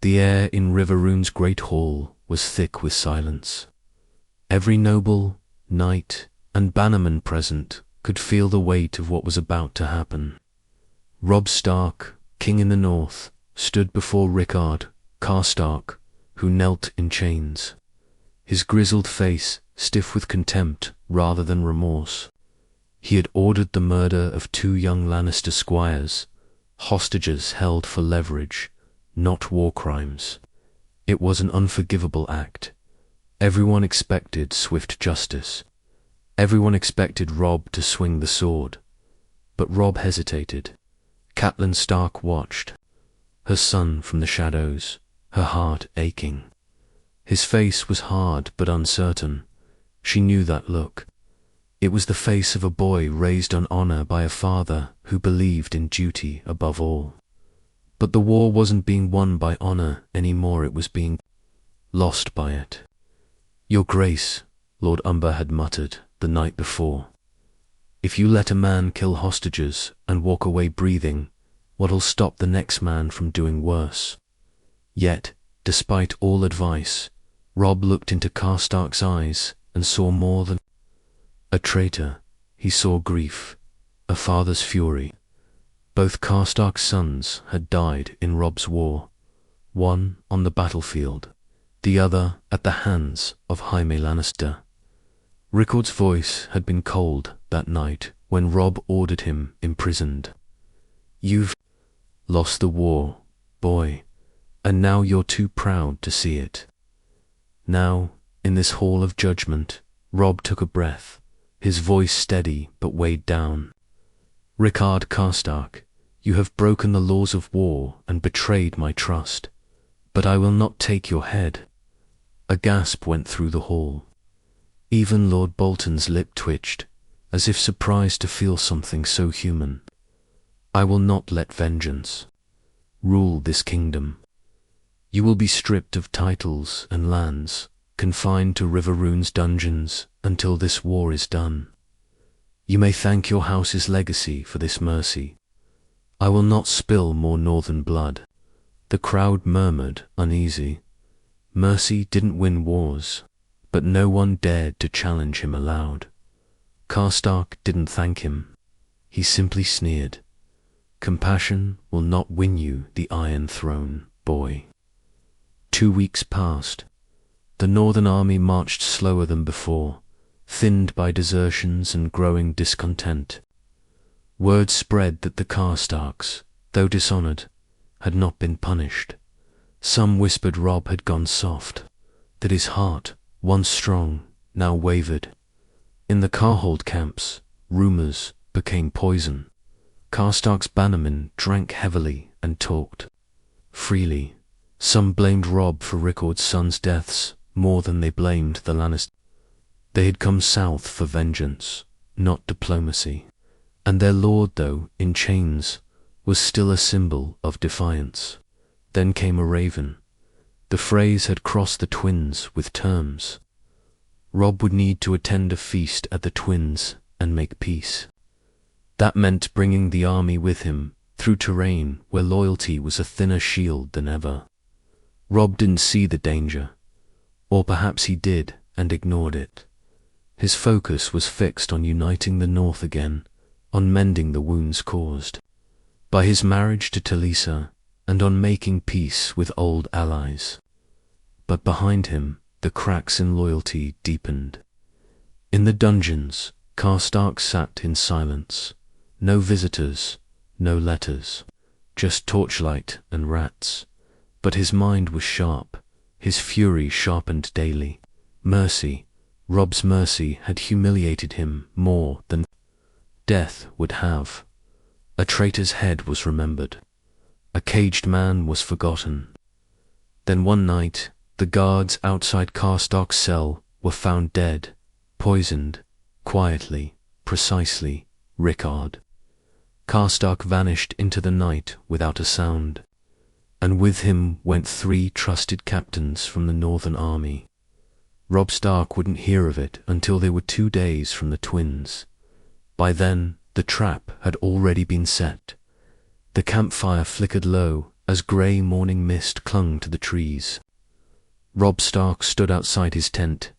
The air in Riverrune's great hall was thick with silence. Every noble, knight, and bannerman present could feel the weight of what was about to happen. Robb Stark, king in the north, stood before Rickard, Karstark, who knelt in chains, his grizzled face stiff with contempt rather than remorse. He had ordered the murder of 2 young Lannister squires, hostages held for leverage, not war crimes. It was an unforgivable act. Everyone expected swift justice. Everyone expected Robb to swing the sword. But Robb hesitated. Catelyn Stark watched, her son from the shadows, her heart aching. His face was hard but uncertain. She knew that look. It was the face of a boy raised on honor by a father who believed in duty above all. But the war wasn't being won by honor anymore, it was being lost by it. "Your Grace," Lord Umber had muttered the night before, "if you let a man kill hostages and walk away breathing, what'll stop the next man from doing worse?" Yet, despite all advice, Robb looked into Karstark's eyes and saw more than a traitor. He saw grief, a father's fury. Both Karstark's sons had died in Robb's war, one on the battlefield, the other at the hands of Jaime Lannister. Rickard's voice had been cold that night when Robb ordered him imprisoned. "You've lost the war, boy, and now you're too proud to see it." Now, in this hall of judgment, Robb took a breath, his voice steady but weighed down. "Rickard Karstark, you have broken the laws of war and betrayed my trust, but I will not take your head." A gasp went through the hall. Even Lord Bolton's lip twitched, as if surprised to feel something so human. "I will not let vengeance rule this kingdom. You will be stripped of titles and lands, confined to Riverrune's dungeons until this war is done. You may thank your house's legacy for this mercy. I will not spill more northern blood." The crowd murmured, uneasy. Mercy didn't win wars, but no one dared to challenge him aloud. Karstark didn't thank him. He simply sneered. "Compassion will not win you the Iron Throne, boy." 2 weeks passed. The Northern Army marched slower than before, thinned by desertions and growing discontent. Word spread that the Karstarks, though dishonored, had not been punished. Some whispered Robb had gone soft, that his heart, once strong, now wavered. In the Karhold camps, rumors became poison. Karstark's bannermen drank heavily and talked freely. Some blamed Robb for Rickard's sons' deaths more than they blamed the Lannisters. They had come south for vengeance, not diplomacy. And their lord, though in chains, was still a symbol of defiance. Then came a raven. The phrase had crossed the twins with terms. Robb would need to attend a feast at the twins and make peace. That meant bringing the army with him through terrain where loyalty was a thinner shield than ever. Robb didn't see the danger, or perhaps he did and ignored it. His focus was fixed on uniting the North again, on mending the wounds caused by his marriage to Talisa, and on making peace with old allies. But behind him, the cracks in loyalty deepened. In the dungeons, Karstark sat in silence. No visitors, no letters, just torchlight and rats. But his mind was sharp, his fury sharpened daily. Mercy, Robb's mercy, had humiliated him more than death would have. A traitor's head was remembered. A caged man was forgotten. Then one night, the guards outside Karstark's cell were found dead, poisoned, quietly, precisely, Rickard. Karstark vanished into the night without a sound, and with him went 3 trusted captains from the Northern Army. Robb Stark wouldn't hear of it until they were 2 days from the twins. By then, the trap had already been set. The campfire flickered low as grey morning mist clung to the trees. Robb Stark stood outside his tent,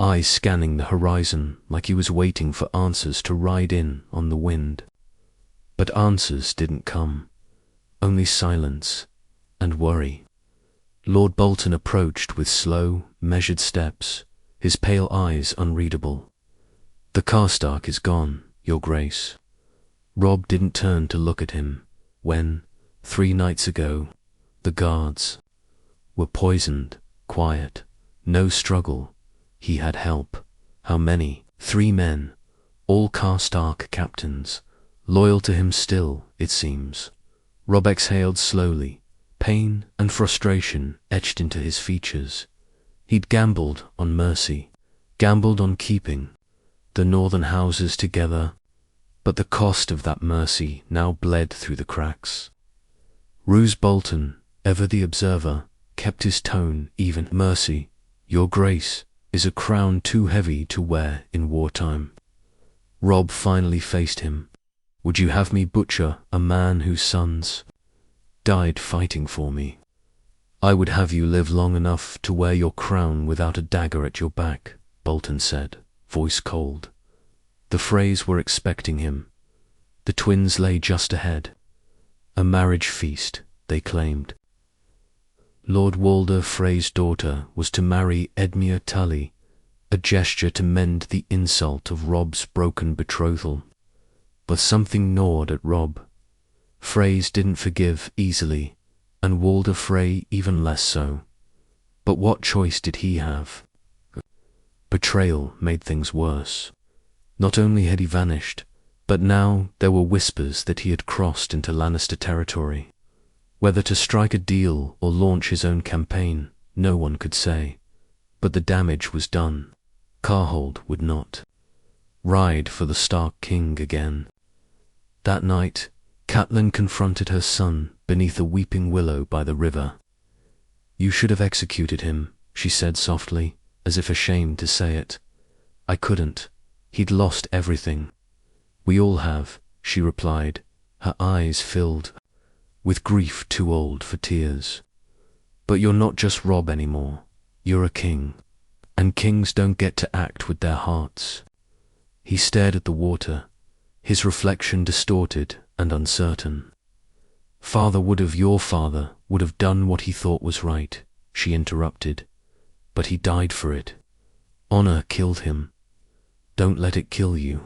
eyes scanning the horizon like he was waiting for answers to ride in on the wind. But answers didn't come, only silence and worry. Lord Bolton approached with slow, measured steps, his pale eyes unreadable. "The Karstark is gone, Your Grace." Robb didn't turn to look at him when, 3 nights ago, the guards were poisoned, quiet, no struggle. He had help. How many? 3 men, all Karstark captains, loyal to him still, it seems. Robb exhaled slowly, pain and frustration etched into his features. He'd gambled on mercy, gambled on keeping the northern houses together, but the cost of that mercy now bled through the cracks. Roose Bolton, ever the observer, kept his tone even. "Mercy, Your Grace, is a crown too heavy to wear in wartime." Robb finally faced him. "Would you have me butcher a man whose sons died fighting for me?" "I would have you live long enough to wear your crown without a dagger at your back," Bolton said, voice cold. The Freys were expecting him. The twins lay just ahead. A marriage feast, they claimed. Lord Walder Frey's daughter was to marry Edmure Tully, a gesture to mend the insult of Robb's broken betrothal. But something gnawed at Robb. Freys didn't forgive easily, and Walder Frey even less so. But what choice did he have? Betrayal made things worse. Not only had he vanished, but now there were whispers that he had crossed into Lannister territory. Whether to strike a deal or launch his own campaign, no one could say. But the damage was done. Carhold would not ride for the Stark King again. That night, Catelyn confronted her son beneath a weeping willow by the river. "You should have executed him," she said softly, as if ashamed to say it. "I couldn't. He'd lost everything." "We all have," she replied, her eyes filled with grief too old for tears. "But you're not just Robb anymore. You're a king, and kings don't get to act with their hearts." He stared at the water, his reflection distorted and uncertain. Your father would have done what he thought was right," she interrupted, "but he died for it. Honor killed him. Don't let it kill you."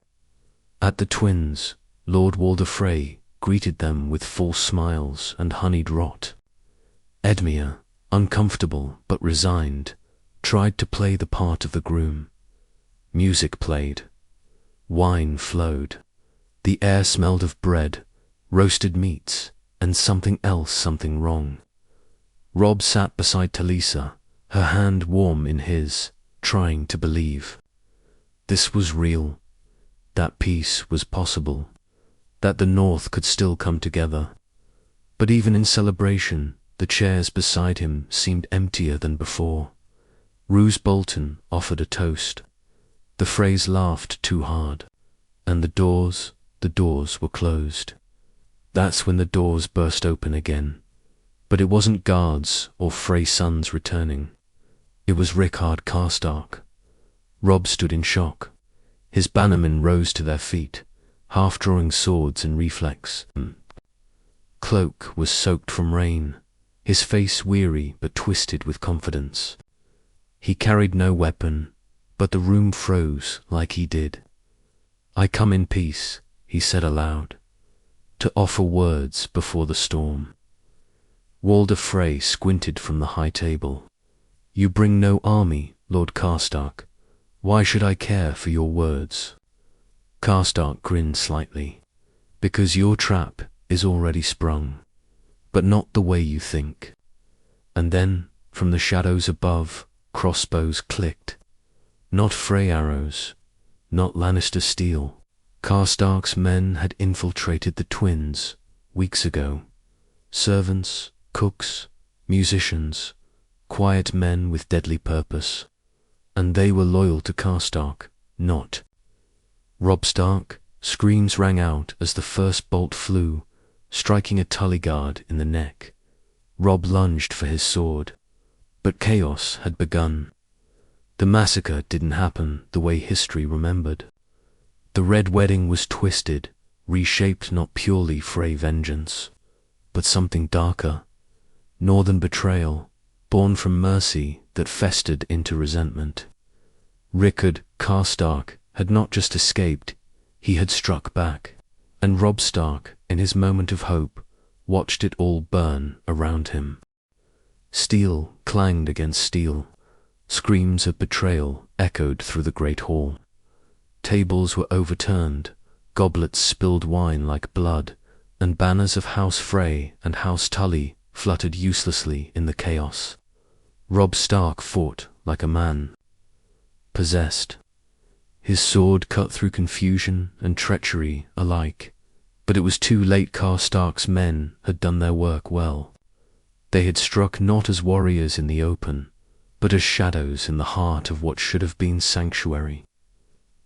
At the twins, Lord Walder Frey greeted them with false smiles and honeyed rot. Edmure, uncomfortable but resigned, tried to play the part of the groom. Music played. Wine flowed. The air smelled of bread, roasted meats, and something else, something wrong. Robb sat beside Talisa, her hand warm in his, trying to believe. This was real. That peace was possible. That the North could still come together. But even in celebration, the chairs beside him seemed emptier than before. Roose Bolton offered a toast. The Freys laughed too hard, and the doors were closed. That's when the doors burst open again. But it wasn't guards or Frey sons returning. It was Rickard Karstark. Robb stood in shock. His bannermen rose to their feet, half drawing swords in reflex. Cloak was soaked from rain, his face weary but twisted with confidence. He carried no weapon, but the room froze like he did. "I come in peace," he said aloud, "to offer words before the storm." Walder Frey squinted from the high table. "You bring no army, Lord Karstark. Why should I care for your words?" Karstark grinned slightly. "Because your trap is already sprung, but not the way you think." And then, from the shadows above, crossbows clicked. Not Frey arrows, not Lannister steel. Karstark's men had infiltrated the twins weeks ago. Servants, cooks, musicians, quiet men with deadly purpose. And they were loyal to Karstark, not Robb Stark. Screams rang out as the first bolt flew, striking a Tully guard in the neck. Robb lunged for his sword, but chaos had begun. The massacre didn't happen the way history remembered. The Red Wedding was twisted, reshaped not purely for a vengeance, but something darker. Northern betrayal, born from mercy that festered into resentment. Rickard, Karstark, had not just escaped, he had struck back, and Robb Stark, in his moment of hope, watched it all burn around him. Steel clanged against steel. Screams of betrayal echoed through the great hall. Tables were overturned, goblets spilled wine like blood, and banners of House Frey and House Tully fluttered uselessly in the chaos. Robb Stark fought like a man, possessed. His sword cut through confusion and treachery alike, but it was too late. Karstark's men had done their work well. They had struck not as warriors in the open, but as shadows in the heart of what should have been sanctuary.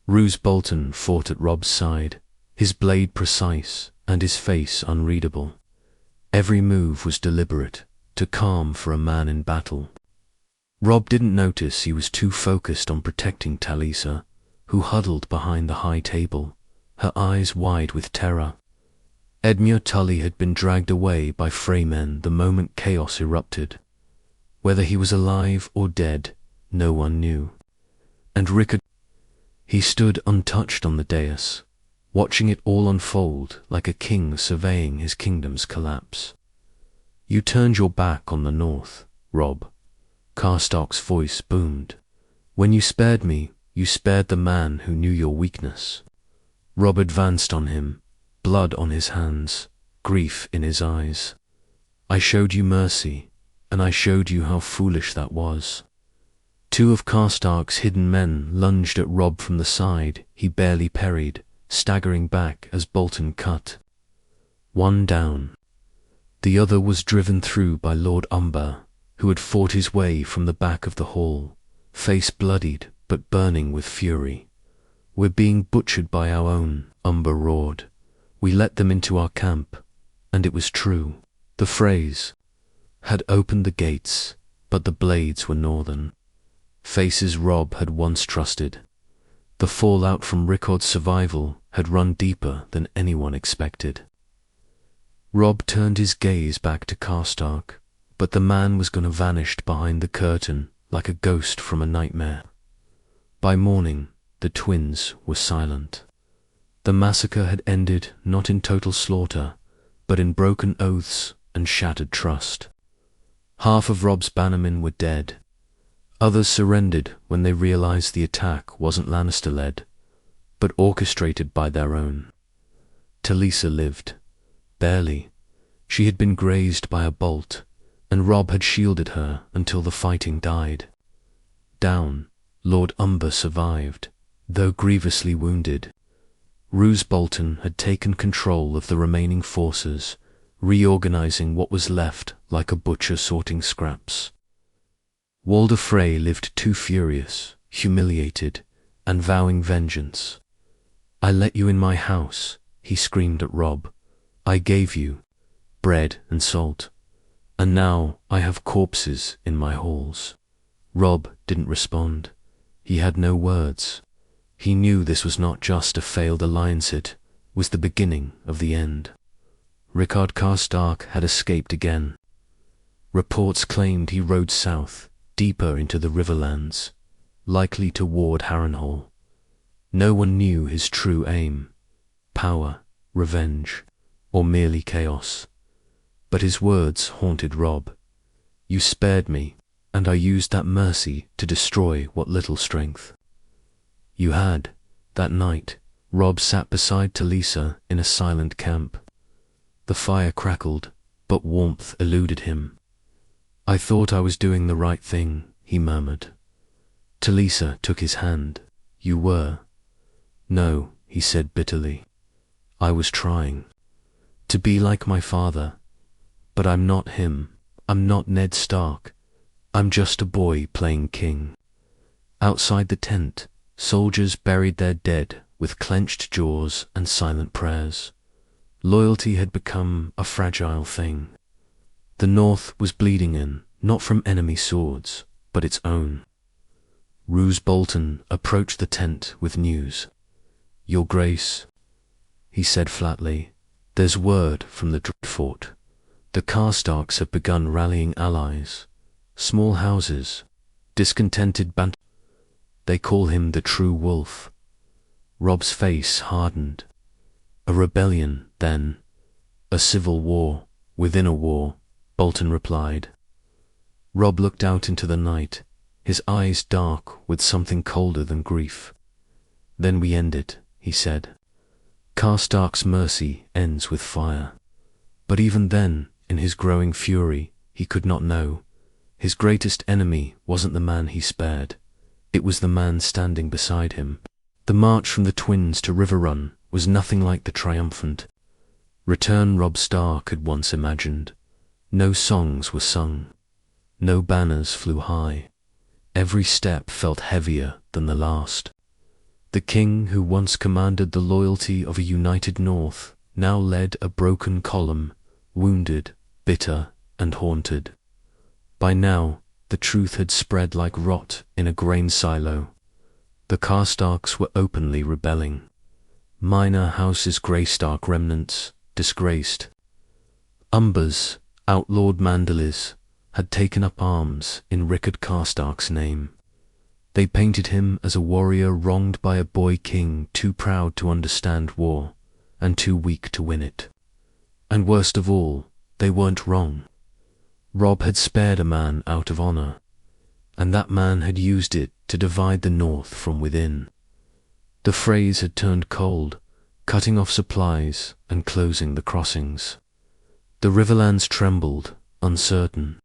Roose Bolton fought at Robb's side, his blade precise and his face unreadable. Every move was deliberate, to calm for a man in battle. Robb didn't notice he was too focused on protecting Talisa, who huddled behind the high table, her eyes wide with terror. Edmure Tully had been dragged away by Freymen the moment chaos erupted. Whether he was alive or dead, no one knew. And Rickard, he stood untouched on the dais, watching it all unfold like a king surveying his kingdom's collapse. You turned your back on the north, Robb. Karstark's voice boomed. When you spared me, you spared the man who knew your weakness. Robb advanced on him, blood on his hands, grief in his eyes. I showed you mercy, and I showed you how foolish that was. Two of Karstark's hidden men lunged at Robb from the side. He barely parried, staggering back as Bolton cut. One down. The other was driven through by Lord Umber, who had fought his way from the back of the hall, face bloodied but burning with fury. We're being butchered by our own, Umber roared. We let them into our camp, and it was true. The phrase had opened the gates, but the blades were northern. Faces Robb had once trusted. The fallout from Rickard's survival had run deeper than anyone expected. Robb turned his gaze back to Karstark, but the man was gonna vanish behind the curtain like a ghost from a nightmare. By morning, the twins were silent. The massacre had ended not in total slaughter, but in broken oaths and shattered trust. Half of Robb's bannermen were dead. Others surrendered when they realized the attack wasn't Lannister-led, but orchestrated by their own. Talisa lived. Barely. She had been grazed by a bolt, and Robb had shielded her until the fighting died. Down, Lord Umber survived, though grievously wounded. Roose Bolton had taken control of the remaining forces, reorganizing what was left like a butcher sorting scraps. Walder Frey lived too furious, humiliated, and vowing vengeance. I let you in my house, he screamed at Robb. I gave you bread and salt, and now I have corpses in my halls. Robb didn't respond. He had no words. He knew this was not just a failed alliance, it was the beginning of the end. Rickard Karstark had escaped again. Reports claimed he rode south, deeper into the Riverlands, likely toward Harrenhal. No one knew his true aim, power, revenge, or merely chaos. But his words haunted Robb. You spared me, and I used that mercy to destroy what little strength you had. That night, Robb sat beside Talisa in a silent camp. The fire crackled, but warmth eluded him. I thought I was doing the right thing, he murmured. Talisa took his hand. You were. No, he said bitterly. I was trying to be like my father, but I'm not him. I'm not Ned Stark. I'm just a boy playing king. Outside the tent, soldiers buried their dead with clenched jaws and silent prayers. Loyalty had become a fragile thing. The north was bleeding in, not from enemy swords, but its own. Roose Bolton approached the tent with news. "Your Grace," he said flatly, "there's word from the Dreadfort. The Karstarks have begun rallying allies, small houses, discontented band. They call him the True Wolf." Robb's face hardened. "A rebellion, then? A civil war, within a war," Bolton replied. Robb looked out into the night, his eyes dark with something colder than grief. "Then we end it," he said. "Karstark's mercy ends with fire." But even then, in his growing fury, he could not know. His greatest enemy wasn't the man he spared. It was the man standing beside him. The march from the Twins to River Run was nothing like the triumphant return Robb Stark had once imagined. No songs were sung. No banners flew high. Every step felt heavier than the last. The king who once commanded the loyalty of a united North now led a broken column, wounded, bitter, and haunted. By now, the truth had spread like rot in a grain silo. The Karstarks were openly rebelling. Minor houses Greystark remnants, disgraced. Umbers, outlawed Manderleys, had taken up arms in Rickard Karstark's name. They painted him as a warrior wronged by a boy king too proud to understand war, and too weak to win it. And worst of all, they weren't wrong. Robb had spared a man out of honor, and that man had used it to divide the North from within. The Freys had turned cold, cutting off supplies and closing the crossings. The Riverlands trembled, uncertain,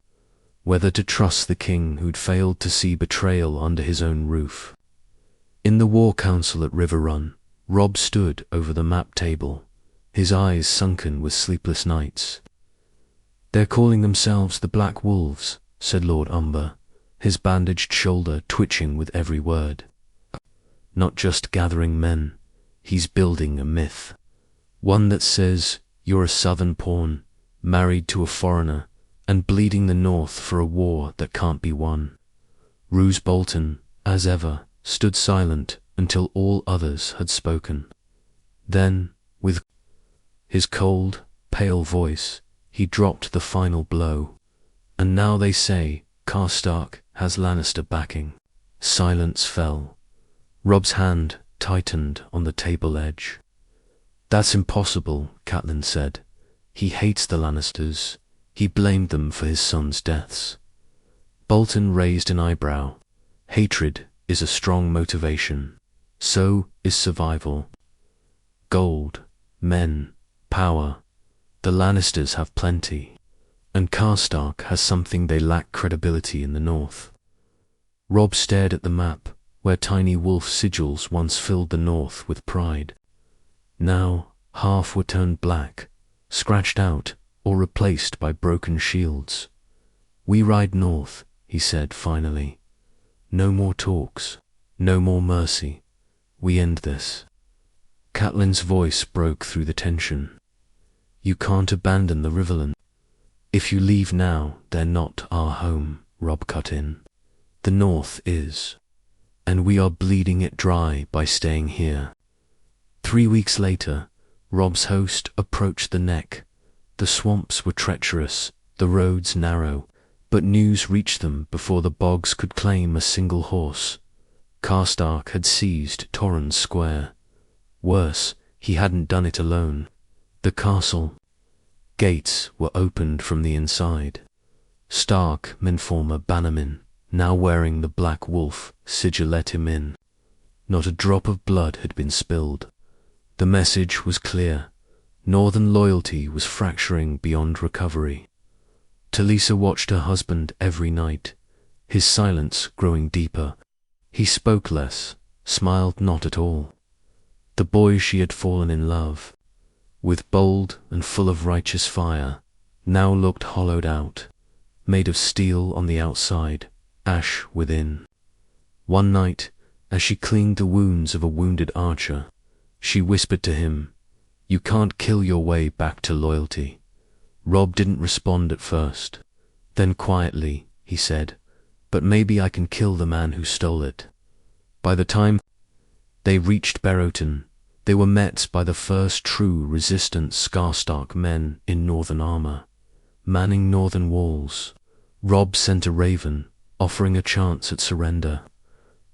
whether to trust the king who'd failed to see betrayal under his own roof. In the war council at River Run, Robb stood over the map table, his eyes sunken with sleepless nights. "They're calling themselves the Black Wolves," said Lord Umber, his bandaged shoulder twitching with every word. "Not just gathering men, he's building a myth. One that says you're a southern pawn, married to a foreigner, and bleeding the North for a war that can't be won." Roose Bolton, as ever, stood silent until all others had spoken. Then, with his cold, pale voice, he dropped the final blow. "And now they say Karstark has Lannister backing." Silence fell. Robb's hand tightened on the table edge. "That's impossible," Catelyn said. "He hates the Lannisters. He blamed them for his son's deaths." Bolton raised an eyebrow. "Hatred is a strong motivation. So is survival. Gold, men, power. The Lannisters have plenty. And Karstark has something they lack: credibility in the North." Robb stared at the map, where tiny wolf sigils once filled the North with pride. Now, half were turned black, scratched out, or replaced by broken shields. "We ride north," he said finally. "No more talks, no more mercy. We end this." Catelyn's voice broke through the tension. "You can't abandon the Riverland." "If you leave now, they're not our home," Robb cut in. "The North is. And we are bleeding it dry by staying here." 3 weeks later, Robb's host approached the neck. The swamps were treacherous, the roads narrow, but news reached them before the bogs could claim a single horse. Karstark had seized Torrens Square. Worse, he hadn't done it alone. The castle gates were opened from the inside. Stark Minformer Bannerman, now wearing the Black Wolf sigil, let him in. Not a drop of blood had been spilled. The message was clear. Northern loyalty was fracturing beyond recovery. Talisa watched her husband every night, his silence growing deeper. He spoke less, smiled not at all. The boy she had fallen in love with, bold and full of righteous fire, now looked hollowed out, made of steel on the outside, ash within. One night, as she cleaned the wounds of a wounded archer, she whispered to him, "You can't kill your way back to loyalty." Robb didn't respond at first. Then quietly, he said, "But maybe I can kill the man who stole it." By the time they reached Berotun, they were met by the first true resistance Karstark men in northern armor, manning northern walls. Robb sent a raven, offering a chance at surrender.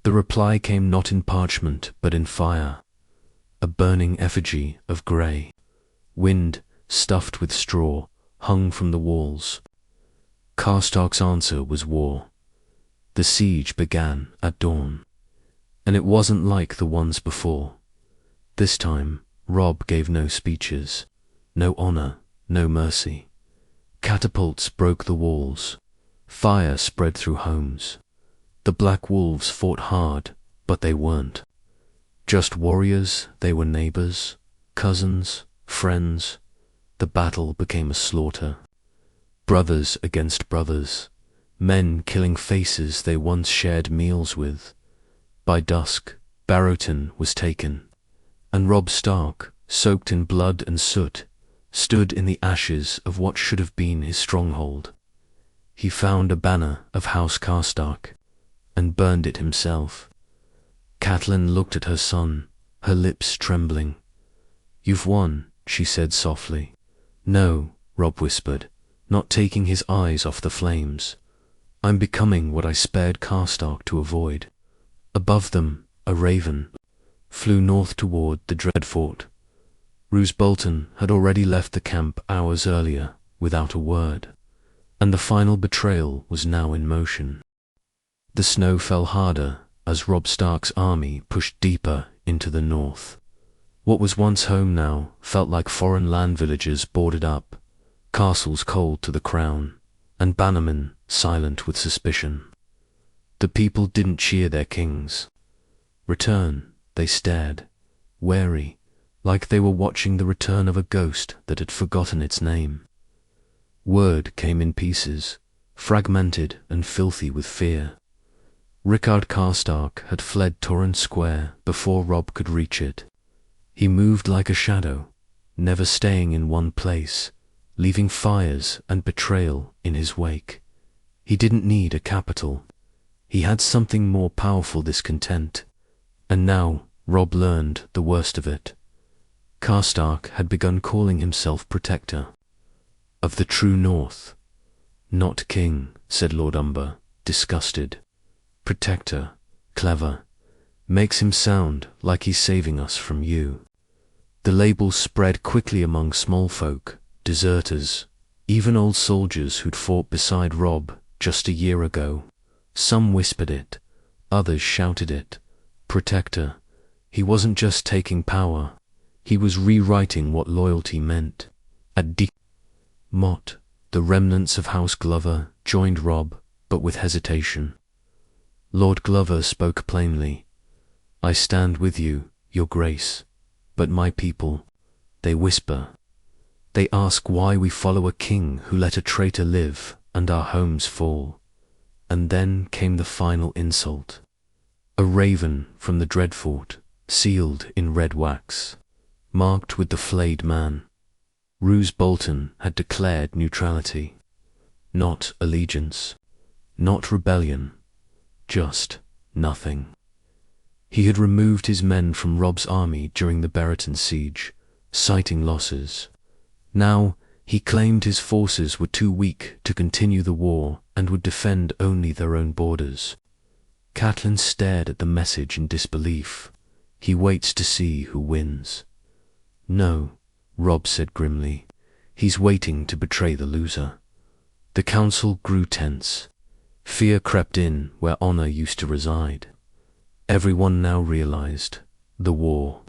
The reply came not in parchment but in fire, a burning effigy of grey. Wind, stuffed with straw, hung from the walls. Karstark's answer was war. The siege began at dawn, and it wasn't like the ones before. This time, Robb gave no speeches, no honor, no mercy. Catapults broke the walls. Fire spread through homes. The Black Wolves fought hard, but they weren't just warriors, they were neighbors, cousins, friends. The battle became a slaughter. Brothers against brothers, men killing faces they once shared meals with. By dusk, Berotun was taken, and Robb Stark, soaked in blood and soot, stood in the ashes of what should have been his stronghold. He found a banner of House Karstark, and burned it himself. Catelyn looked at her son, her lips trembling. "You've won," she said softly. "No," Robb whispered, not taking his eyes off the flames. "I'm becoming what I spared Karstark to avoid." Above them, a raven flew north toward the dread fort. Roose Bolton had already left the camp hours earlier, without a word, and the final betrayal was now in motion. The snow fell harder as Robb Stark's army pushed deeper into the north. What was once home now felt like foreign land villages boarded up, castles cold to the crown, and bannermen silent with suspicion. The people didn't cheer their kings. Return, they stared, wary, like they were watching the return of a ghost that had forgotten its name. Word came in pieces, fragmented and filthy with fear. Rickard Karstark had fled Torrent Square before Robb could reach it. He moved like a shadow, never staying in one place, leaving fires and betrayal in his wake. He didn't need a capital. He had something more powerful, discontent. And now Robb learned the worst of it. Karstark had begun calling himself protector of the true North. "Not king," said Lord Umber, disgusted. "Protector, clever. Makes him sound like he's saving us from you." The label spread quickly among small folk, deserters, even old soldiers who'd fought beside Robb just a year ago. Some whispered it, others shouted it. Protector. He wasn't just taking power, he was rewriting what loyalty meant. At Mott, the remnants of House Glover joined Robb, but with hesitation. Lord Glover spoke plainly. "I stand with you, your grace, but my people, they whisper. They ask why we follow a king who let a traitor live and our homes fall." And then came the final insult. A raven from the Dreadfort, sealed in red wax, marked with the flayed man. Roose Bolton had declared neutrality. Not allegiance, not rebellion, just nothing. He had removed his men from Robb's army during the Berotun siege, citing losses. Now he claimed his forces were too weak to continue the war and would defend only their own borders. Catelyn stared at the message in disbelief. He waits to see who wins. "No," Robb said grimly. "He's waiting to betray the loser." The council grew tense. Fear crept in where honor used to reside. Everyone now realized the war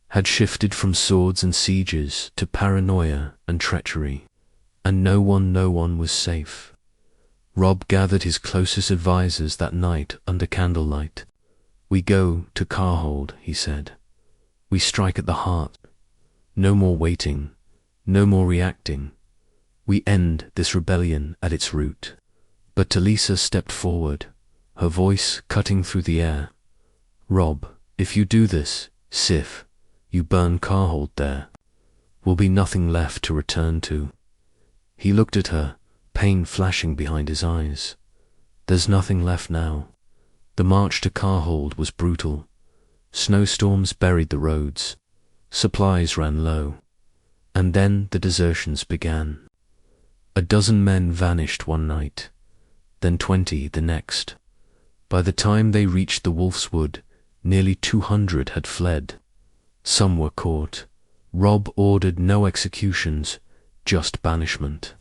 had shifted from swords and sieges to paranoia and treachery, and no one was safe. Robb gathered his closest advisors that night under candlelight. "We go to Karhold," he said. "We strike at the heart. No more waiting, no more reacting. We end this rebellion at its root." But Talisa stepped forward, her voice cutting through the air. "Robb, if you do this, you burn Karhold there, will be nothing left to return to." He looked at her, pain flashing behind his eyes. There's nothing left now. The march to Karhold was brutal. Snowstorms buried the roads. Supplies ran low. And then the desertions began. A dozen men vanished one night, then 20 the next. By the time they reached the Wolf's Wood, nearly 200 had fled. Some were caught. Robb ordered no executions, just banishment.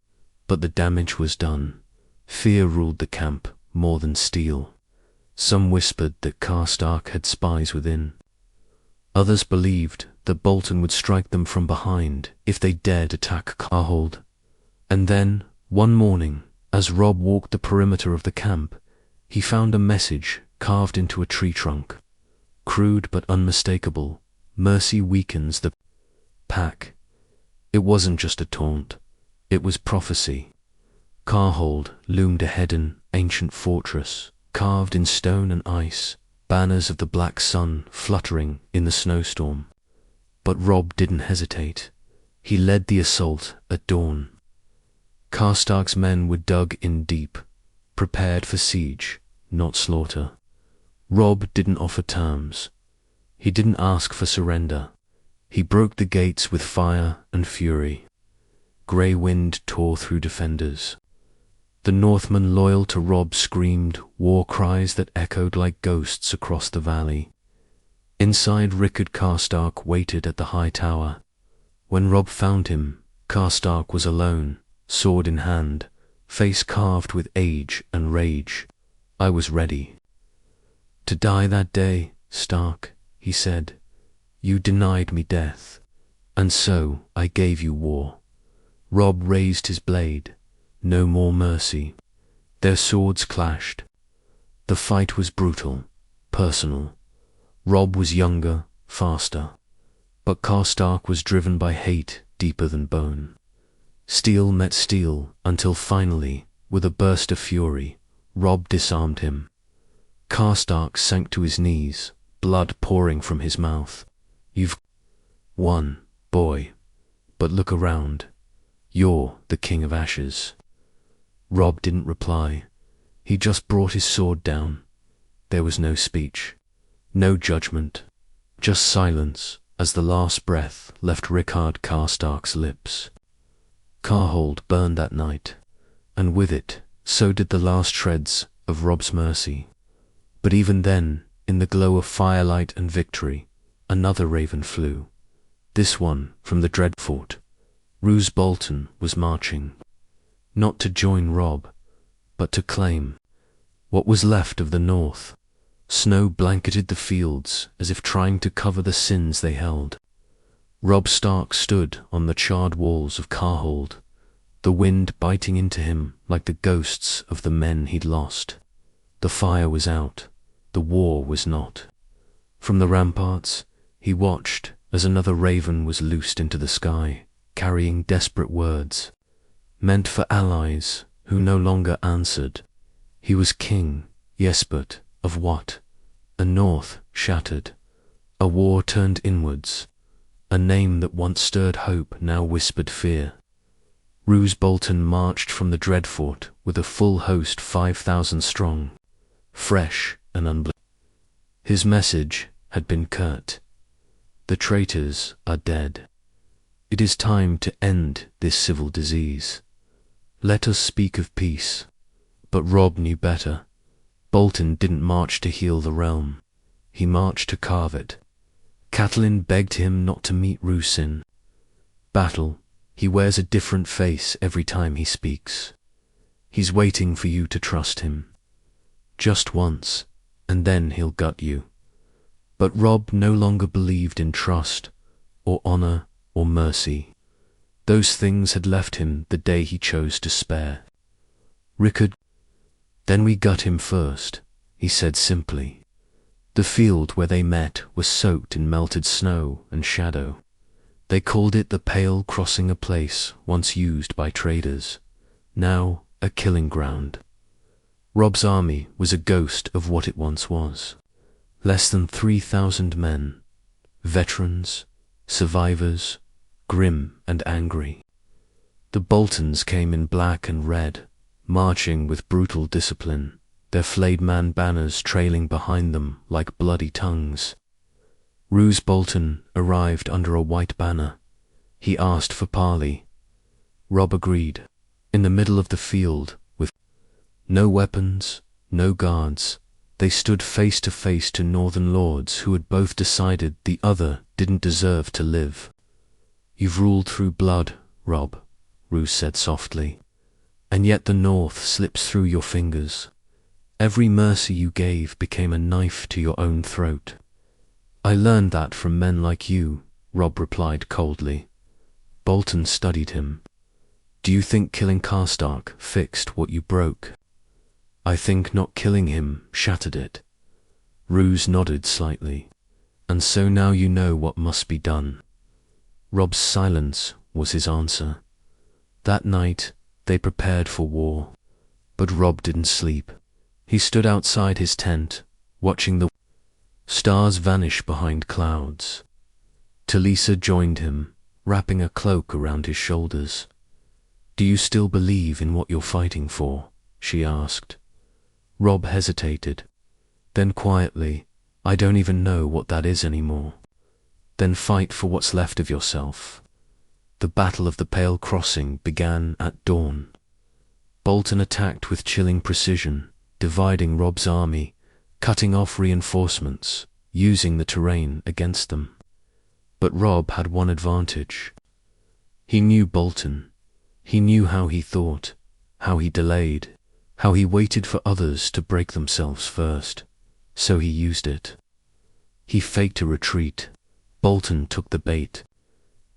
But the damage was done. Fear ruled the camp more than steel. Some whispered that Karstark had spies within. Others believed that Bolton would strike them from behind if they dared attack Karhold. And then, one morning, as Robb walked the perimeter of the camp, he found a message carved into a tree trunk. Crude but unmistakable, mercy weakens the pack. It wasn't just a taunt, it was prophecy. Karhold loomed ahead, an ancient fortress, carved in stone and ice, banners of the black sun fluttering in the snowstorm. But Robb didn't hesitate. He led the assault at dawn. Karstark's men were dug in deep, prepared for siege, not slaughter. Robb didn't offer terms. He didn't ask for surrender. He broke the gates with fire and fury. Grey wind tore through defenders. The Northmen loyal to Robb screamed war cries that echoed like ghosts across the valley. Inside, Rickard Karstark waited at the high tower. When Robb found him, Karstark was alone, sword in hand, face carved with age and rage. I was ready. To die that day, Stark, he said. You denied me death, and so I gave you war. Robb raised his blade. No more mercy. Their swords clashed. The fight was brutal, personal. Robb was younger, faster. But Karstark was driven by hate deeper than bone. Steel met steel until finally, with a burst of fury, Robb disarmed him. Karstark sank to his knees, blood pouring from his mouth. You've won, boy. But look around. You're the King of Ashes. Robb didn't reply. He just brought his sword down. There was no speech, no judgment, just silence as the last breath left Rickard Karstark's lips. Karhold burned that night, and with it, so did the last shreds of Robb's mercy. But even then, in the glow of firelight and victory, another raven flew. This one from the Dreadfort. Roose Bolton was marching. Not to join Robb, but to claim what was left of the north. Snow blanketed the fields as if trying to cover the sins they held. Robb Stark stood on the charred walls of Karhold, the wind biting into him like the ghosts of the men he'd lost. The fire was out, the war was not. From the ramparts, he watched as another raven was loosed into the sky, carrying desperate words, meant for allies who no longer answered. He was king, yes, but of what? A north shattered, a war turned inwards, a name that once stirred hope now whispered fear. Roose Bolton marched from the Dreadfort with a full host 5,000 strong, fresh and unblemished. His message had been curt. The traitors are dead. It is time to end this civil disease. Let us speak of peace. But Robb knew better. Bolton didn't march to heal the realm. He marched to carve it. Catelyn begged him not to meet Roose in battle. He wears a different face every time he speaks. He's waiting for you to trust him. Just once, and then he'll gut you. But Robb no longer believed in trust, or honor, or mercy. Those things had left him the day he chose to spare. Rickard, then we gut him first, he said simply. The field where they met was soaked in melted snow and shadow. They called it the Pale Crossing, a place once used by traders, now a killing ground. Robb's army was a ghost of what it once was. Less than 3,000 men, veterans, survivors, grim and angry. The Boltons came in black and red, marching with brutal discipline, their flayed man banners trailing behind them like bloody tongues. Roose Bolton arrived under a white banner. He asked for parley. Robb agreed. In the middle of the field, with no weapons, no guards, they stood face to face to northern lords who had both decided the other didn't deserve to live. "You've ruled through blood, Robb," Roose said softly, "and yet the North slips through your fingers. Every mercy you gave became a knife to your own throat." "I learned that from men like you," Robb replied coldly. Bolton studied him. "Do you think killing Karstark fixed what you broke?" "I think not killing him shattered it." Roose nodded slightly. "And so now you know what must be done." Robb's silence was his answer. That night they prepared for war, but Robb didn't sleep. He stood outside his tent, watching the stars vanish behind clouds. Talisa joined him, wrapping a cloak around his shoulders. "Do you still believe in what you're fighting for?" she asked. Robb hesitated. Then quietly, "I don't even know what that is anymore." "Then fight for what's left of yourself." The Battle of the Pale Crossing began at dawn. Bolton attacked with chilling precision, dividing Robb's army, cutting off reinforcements, using the terrain against them. But Robb had one advantage. He knew Bolton. He knew how he thought, how he delayed, how he waited for others to break themselves first. So he used it. He faked a retreat. Bolton took the bait.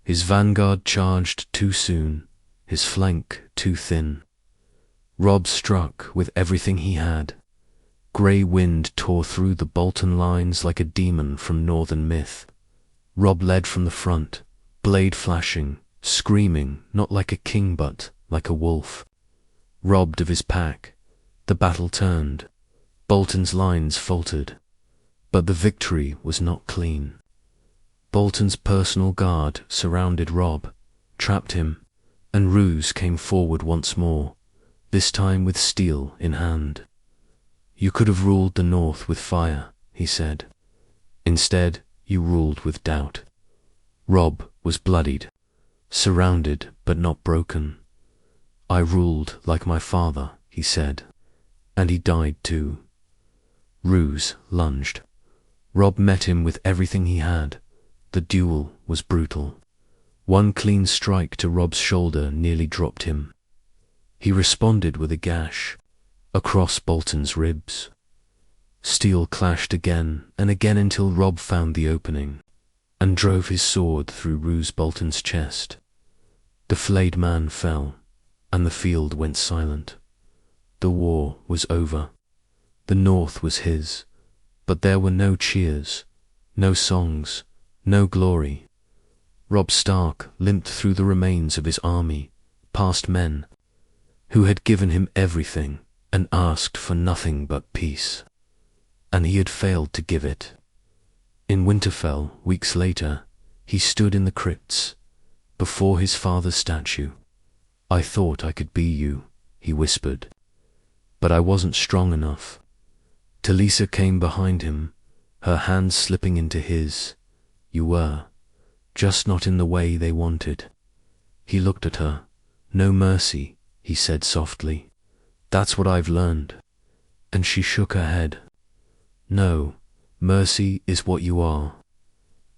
His vanguard charged too soon, his flank too thin. Robb struck with everything he had. Grey wind tore through the Bolton lines like a demon from northern myth. Robb led from the front, blade flashing, screaming, not like a king but like a wolf. Robbed of his pack, the battle turned. Bolton's lines faltered. But the victory was not clean. Bolton's personal guard surrounded Robb, trapped him, and Roose came forward once more, this time with steel in hand. "You could have ruled the North with fire," he said. "Instead, you ruled with doubt." Robb was bloodied, surrounded but not broken. "I ruled like my father," he said, "and he died too." Roose lunged. Robb met him with everything he had. The duel was brutal. One clean strike to Robb's shoulder nearly dropped him. He responded with a gash across Bolton's ribs. Steel clashed again and again until Robb found the opening and drove his sword through Roose Bolton's chest. The flayed man fell, and the field went silent. The war was over. The North was his, but there were no cheers, no songs, no glory. Robb Stark limped through the remains of his army, past men who had given him everything and asked for nothing but peace. And he had failed to give it. In Winterfell, weeks later, he stood in the crypts, before his father's statue. "I thought I could be you," he whispered, "but I wasn't strong enough." Talisa came behind him, her hands slipping into his. "You were, just not in the way they wanted." He looked at her. "No mercy," he said softly. "That's what I've learned." And she shook her head. "No, mercy is what you are.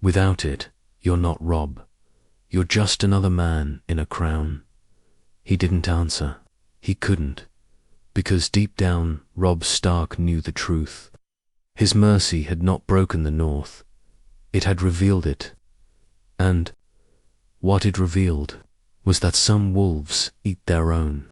Without it, you're not Robb. You're just another man in a crown." He didn't answer. He couldn't. Because deep down, Robb Stark knew the truth. His mercy had not broken the North. It had revealed it. And what it revealed was that some wolves eat their own.